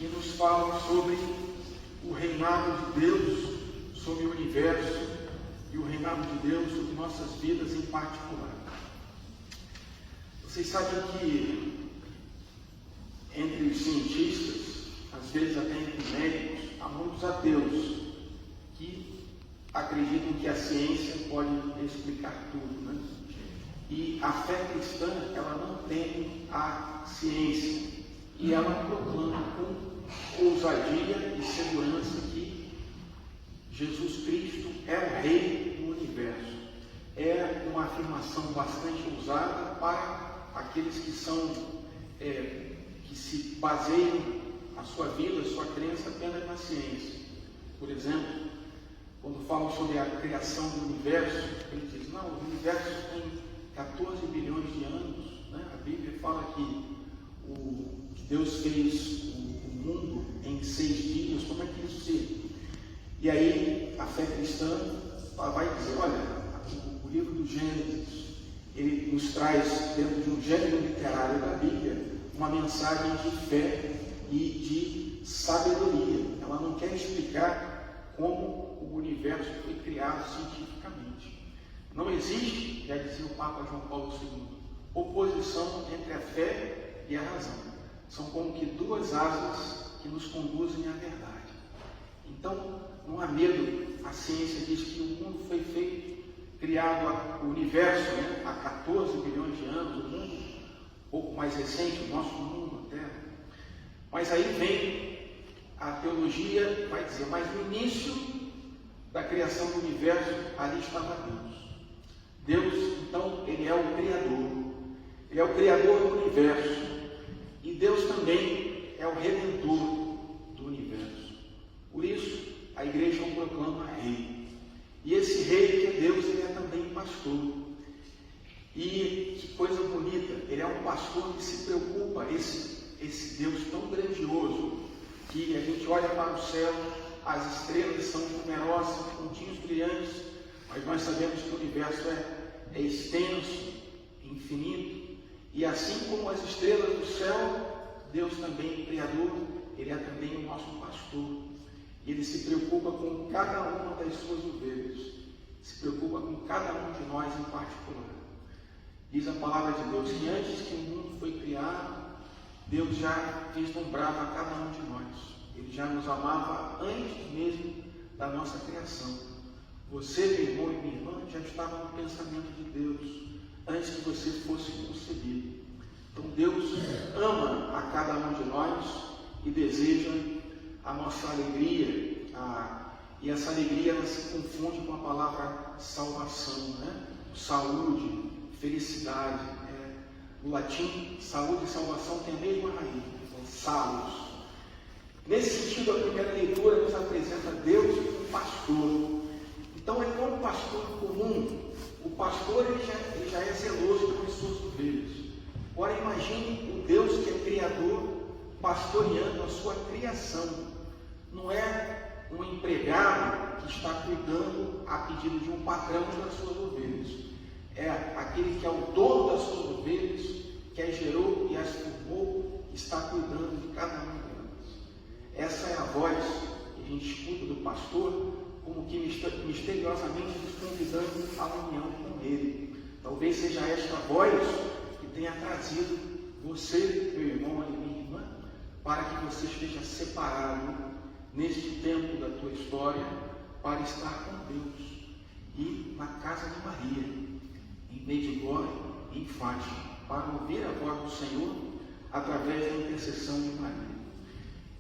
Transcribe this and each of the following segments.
que nos fala sobre o reinado de Deus sobre o universo e o reinado de Deus sobre nossas vidas em particular. Vocês sabem que entre os cientistas, às vezes até entre médicos, há muitos ateus que acreditam que a ciência pode explicar tudo, né? E a fé cristã, ela não tem a ciência, e ela proclama com ousadia e segurança que Jesus Cristo é o Rei do universo. É uma afirmação bastante ousada para aqueles que se baseiam a sua vida, a sua crença apenas na ciência. Por exemplo, quando falam sobre a criação do universo, ele diz, não, o universo tem 14 bilhões de anos, né? A Bíblia fala que Deus fez o mundo em 6 dias, como é que isso se... E aí a fé cristã vai dizer, olha, o livro do Gênesis, ele nos traz, dentro de um gênero literário da Bíblia, uma mensagem de fé e de sabedoria. Ela não quer explicar como o universo foi criado cientificamente. Não existe, já dizia o Papa João Paulo II, oposição entre a fé e a razão. São como que duas asas que nos conduzem à verdade. Então, não há medo. A ciência diz que o mundo foi feito, criado, o universo, né, há 14 bilhões de anos, o mundo um pouco mais recente, o nosso mundo, a Terra. Mas aí vem a teologia, vai dizer, mas no início da criação do universo, ali estava Deus. Deus, então, ele é o Criador. Ele é o Criador do universo. E Deus também é o Redentor do universo. Por isso, a igreja o proclama Rei. E esse Rei que é Deus, ele é também pastor. E que coisa bonita, ele é um pastor que se preocupa, esse Deus tão grandioso, que a gente olha para o céu, as estrelas são numerosas, pontinhos brilhantes, mas nós sabemos que o universo é extenso, infinito, e assim como as estrelas do céu, Deus também é Criador, ele é também o nosso pastor. E ele se preocupa com cada uma das suas ovelhas, se preocupa com cada um de nós em particular. Diz a palavra de Deus que antes que o mundo foi criado, Deus já vislumbrava cada um de nós. Ele já nos amava antes mesmo da nossa criação. Você, meu irmão e minha irmã, já estava no pensamento de Deus antes que você fosse concebido. Então Deus ama a cada um de nós e deseja a nossa alegria. E essa alegria ela se confunde com a palavra salvação, né? Saúde, felicidade. No latim, saúde e salvação têm a mesma raiz, então, salus. Nesse sentido, a primeira leitura nos apresenta Deus como pastor. Então, ele não é um pastor comum. O pastor ele já é zeloso pelas suas ovelhas. Agora, imagine o Deus que é Criador pastoreando a sua criação. Não é um empregado que está cuidando a pedido de um patrão das suas ovelhas. É aquele que é o dono das suas ovelhas, que as gerou e as formou, está cuidando de cada uma delas. Essa é a voz que a gente escuta do pastor, como que misteriosamente nos convidando à união com ele. Talvez seja esta voz que tenha trazido você, meu irmão e minha irmã, para que você esteja separado neste tempo da tua história para estar com Deus e na casa de Maria, em Medjugorje e em Fátima, para ouvir a voz do Senhor através da intercessão de Maria.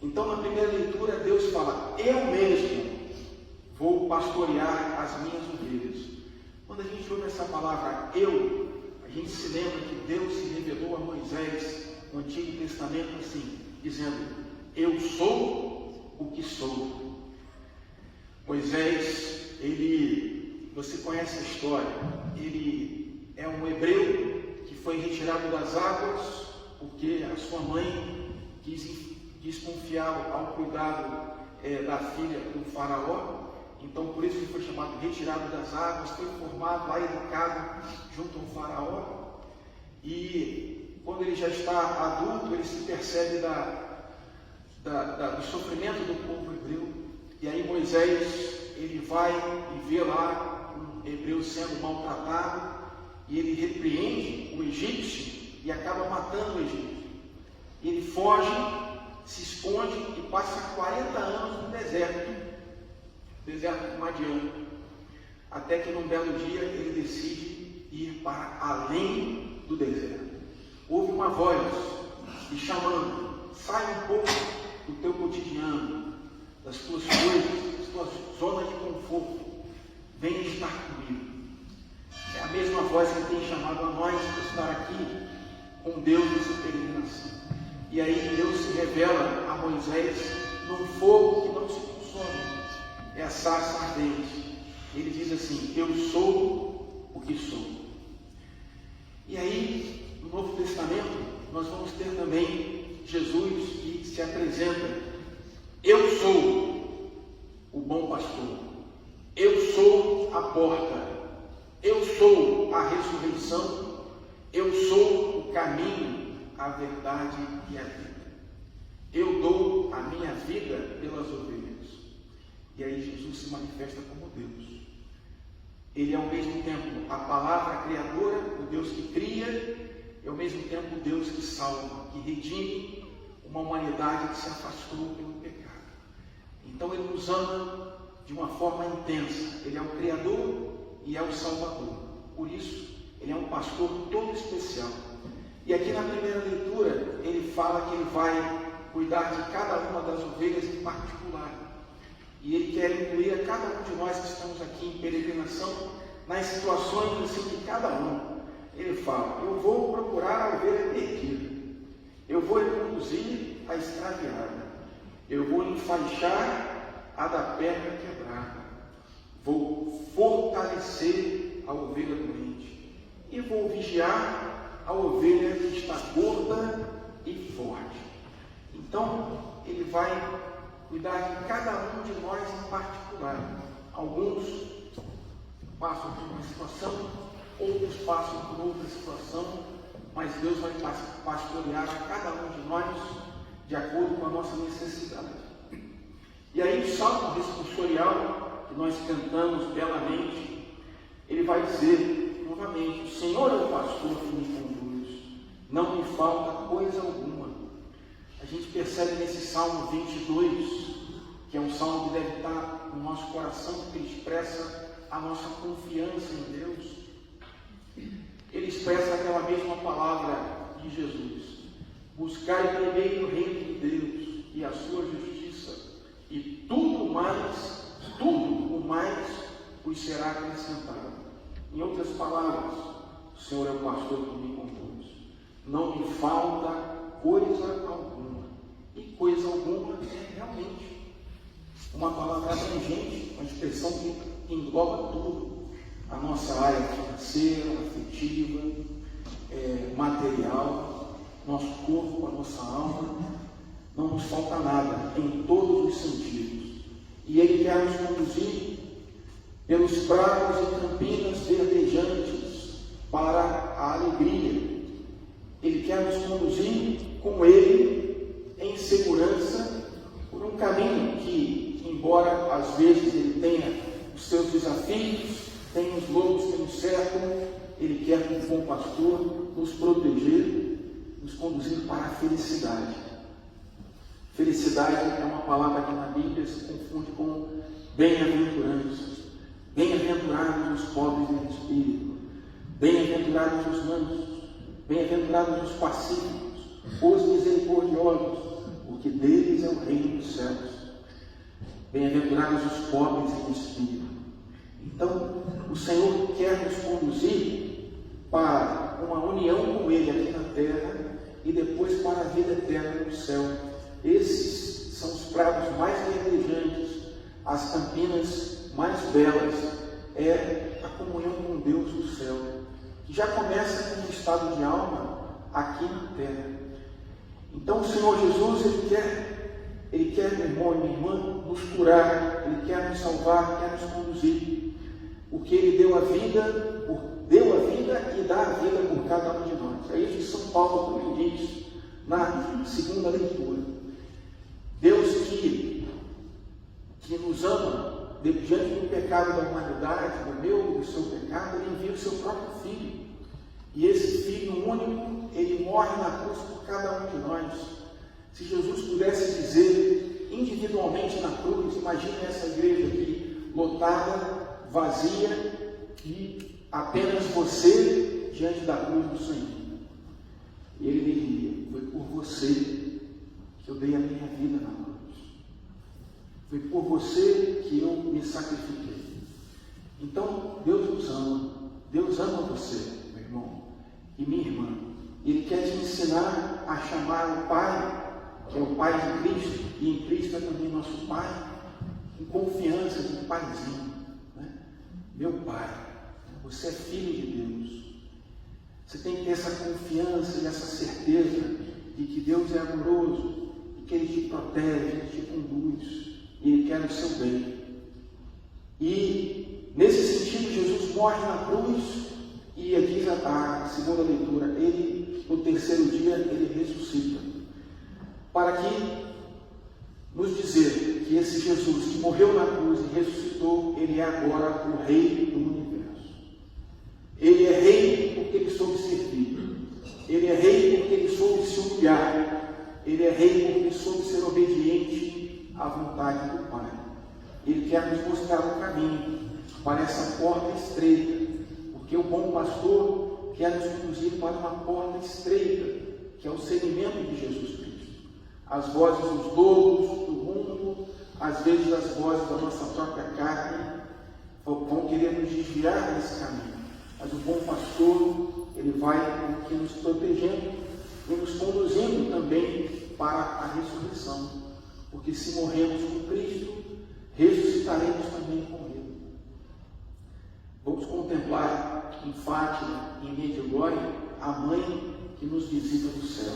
Então, na primeira leitura, Deus fala, eu mesmo vou pastorear as minhas ovelhas. Quando a gente ouve essa palavra eu, a gente se lembra que Deus se revelou a Moisés no Antigo Testamento assim, dizendo, eu sou o que sou. Moisés, você conhece a história, ele é um hebreu que foi retirado das águas porque a sua mãe quis desconfiar ao cuidado da filha do faraó. Então, por isso ele foi chamado retirado das águas, foi formado, lá educado junto ao faraó. E quando ele já está adulto, ele se percebe do sofrimento do povo hebreu. E aí Moisés, ele vai e vê lá um hebreu sendo maltratado, e ele repreende o egípcio e acaba matando o egípcio. Ele foge, se esconde e passa 40 anos no deserto de Madian, até que num belo dia ele decide ir para além do deserto. Houve uma voz lhe chamando: sai um pouco do teu cotidiano, das tuas coisas, das tuas zonas de conforto, venha estar comigo. É a mesma voz que tem chamado a nós para estar aqui com Deus nessa peregrinação. E aí Deus se revela a Moisés num fogo que não se consome, é a sarça ardente. Ele diz assim: eu sou o que sou. E aí, no Novo Testamento, nós vamos ter também Jesus que se apresenta: eu sou o bom pastor, eu sou a porta, eu sou a ressurreição, eu sou o caminho, a verdade e a vida. Eu dou a minha vida pelas ovelhas. E aí Jesus se manifesta como Deus. Ele é ao mesmo tempo a palavra criadora, o Deus que cria, e ao mesmo tempo o Deus que salva, que redime uma humanidade que se afastou pelo pecado. Então ele nos ama de uma forma intensa. Ele é o Criador e é o Salvador. Por isso, ele é um pastor todo especial. E aqui na primeira leitura, ele fala que ele vai cuidar de cada uma das ovelhas em particular. E ele quer incluir a cada um de nós que estamos aqui em peregrinação nas situações assim de cada um. Ele fala: eu vou procurar a ovelha perdida, eu vou conduzir a extraviada, eu vou enfaixar a da perna quebrada, vou fortalecer a ovelha doente e vou vigiar a ovelha que está gorda e forte. Então, ele vai cuidar de cada um de nós em particular. Alguns passam por uma situação, outros passam por outra situação, mas Deus vai pastorear a cada um de nós de acordo com a nossa necessidade. E aí o salmo responsorial que nós cantamos belamente, ele vai dizer novamente: o Senhor é o pastor que me conduz, não me falta coisa alguma. A gente percebe nesse Salmo 22, que é um salmo que deve estar no nosso coração, porque ele expressa a nossa confiança em Deus. Ele expressa aquela mesma palavra de Jesus: buscai primeiro o reino de Deus e a sua justiça, e tudo o mais vos será acrescentado. Em outras palavras, o Senhor é o pastor que me conduz, não me falta coisa alguma. E coisa alguma é realmente uma palavra abrangente, uma expressão que engloba tudo: a nossa área financeira, afetiva, material, nosso corpo, a nossa alma. Não nos falta nada em todos os sentidos. E Ele quer nos conduzir pelos prados e campinas verdejantes para a alegria. Ele quer nos conduzir com Ele em segurança por um caminho que, embora às vezes ele tenha os seus desafios, tenha os lobos que nos cercam, ele quer, como bom pastor, nos proteger, nos conduzir para a felicidade. Felicidade é uma palavra que na Bíblia se confunde com bem-aventuranças. Bem-aventurados os pobres em espírito, bem-aventurados os mansos, bem-aventurados os pacíficos, os misericordiosos, porque deles é o reino dos céus. Bem-aventurados os pobres em espírito. Então, o Senhor quer nos conduzir para uma união com Ele aqui na terra e depois para a vida eterna no céu. Esses são os prados mais verdejantes, as campinas mais belas, é a comunhão com Deus do céu, que já começa com um estado de alma aqui na terra. Então o Senhor Jesus, Ele quer, meu irmão e minha irmã, nos curar, Ele quer nos salvar, quer nos conduzir, porque Ele deu a vida e dá a vida por cada um de nós. É isso que São Paulo também diz na segunda leitura. Deus que nos ama, diante do pecado da humanidade, do meu e do seu pecado, Ele envia o seu próprio Filho. E esse Filho único, Ele morre na cruz por cada um de nós. Se Jesus pudesse dizer individualmente na cruz, imagine essa igreja aqui, lotada, vazia, e apenas você diante da cruz do Senhor. E Ele diria: foi por você que eu dei a minha vida na cruz. Foi por você que eu me sacrifiquei. Então, Deus nos ama. Deus ama você, meu irmão e minha irmã. Ele quer te ensinar a chamar o Pai, que é o Pai de Cristo, e em Cristo é também nosso Pai, com confiança de um paizinho, né? Meu Pai, você é filho de Deus. Você tem que ter essa confiança e essa certeza de que Deus é amoroso, e que Ele te protege, Ele te conduz, e Ele quer o seu bem. E nesse sentido, Jesus morre na cruz, e diz a segunda leitura, Ele, no terceiro dia, Ele ressuscita. Para que nos dizer que esse Jesus que morreu na cruz e ressuscitou, Ele é agora o Rei do universo. Ele é Rei porque Ele soube servir. Ele é Rei porque Ele soube se humilhar. Ele é Rei porque Ele soube ser obediente à vontade do Pai. Ele quer nos mostrar o caminho para essa porta estreita, porque o bom pastor quer nos conduzir para uma porta estreita, que é o seguimento de Jesus Cristo. As vozes dos lobos, do mundo, às vezes as vozes da nossa própria carne, vão querer nos desviar desse caminho. Mas o bom pastor, ele vai aqui nos protegendo e nos conduzindo também para a ressurreição. Porque se morremos com Cristo, ressuscitaremos também com Ele. Vamos contemplar em Fátima, em Medjugorje, a mãe que nos visita do céu.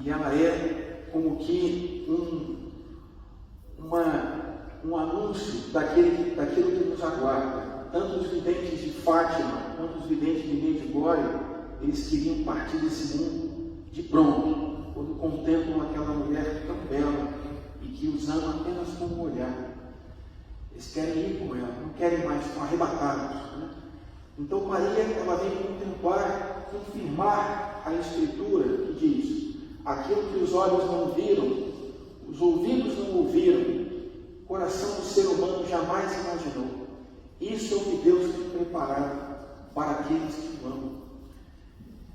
E ela é como que um anúncio daquilo que nos aguarda. Tanto os videntes de Fátima quanto os videntes de Medjugorje, eles queriam partir desse mundo de pronto, quando contemplam aquela mulher tão bela e que os ama apenas com um olhar. Eles querem ir com ela, não querem mais, estão arrebatados, né? Então Maria, ela vem contemplar, confirmar a Escritura que diz: aquilo que os olhos não viram, os ouvidos não ouviram, o coração do ser humano jamais imaginou. Isso é o que Deus tem preparado para aqueles que o amam.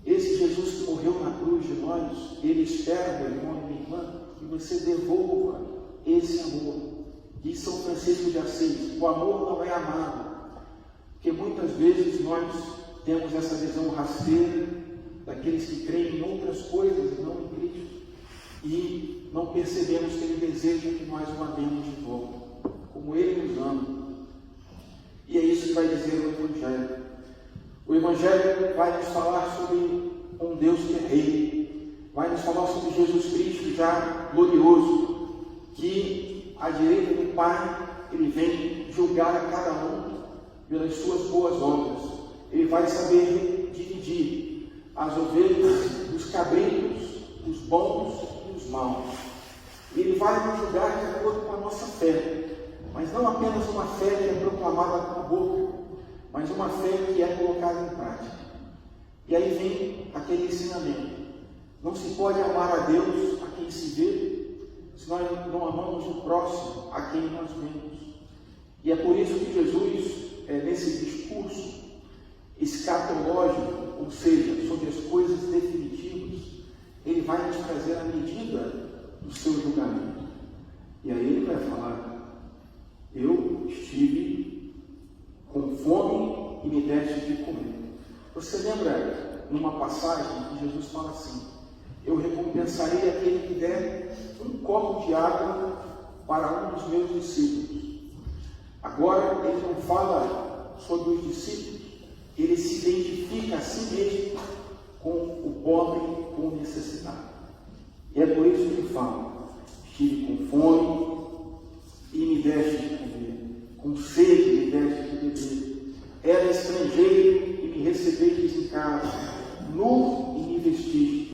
Esse Jesus que morreu na cruz de nós, Ele espera, meu irmão e minha irmã, que você devolva esse amor. Diz São Francisco de Assis: o amor não é amado. Porque muitas vezes nós temos essa visão rasteira daqueles que creem em outras coisas e não em Cristo, e não percebemos que Ele deseja que nós o amemos de volta, como Ele nos ama. E é isso que vai dizer o Evangelho. O Evangelho vai nos falar sobre um Deus que é Rei, vai nos falar sobre Jesus Cristo já glorioso, que à direita do Pai, Ele vem julgar a cada um pelas suas boas obras. Ele vai saber dividir as ovelhas dos cabritos, os bons e os maus. Ele vai nos julgar de acordo com a nossa fé, mas não apenas uma fé que é proclamada com a boca, mas uma fé que é colocada em prática. E aí vem aquele ensinamento: não se pode amar a Deus a quem se vê, se nós não amamos o próximo a quem nós vemos. E é por isso que Jesus, nesse discurso escatológico, ou seja, sobre as coisas definitivas, Ele vai nos trazer a medida do seu julgamento. E aí Ele vai falar: eu estive com fome e me deste de comer. Você lembra numa passagem que Jesus fala assim: eu recompensarei aquele que der um copo de água para um dos meus discípulos. Agora Ele não fala sobre os discípulos, Ele se identifica a si mesmo com o pobre, com o necessitado. E é por isso que Ele fala: estive com fome e me deste de comer, com sede me deste de beber, era estrangeiro e me recebestes em casa, nu e me vestiste,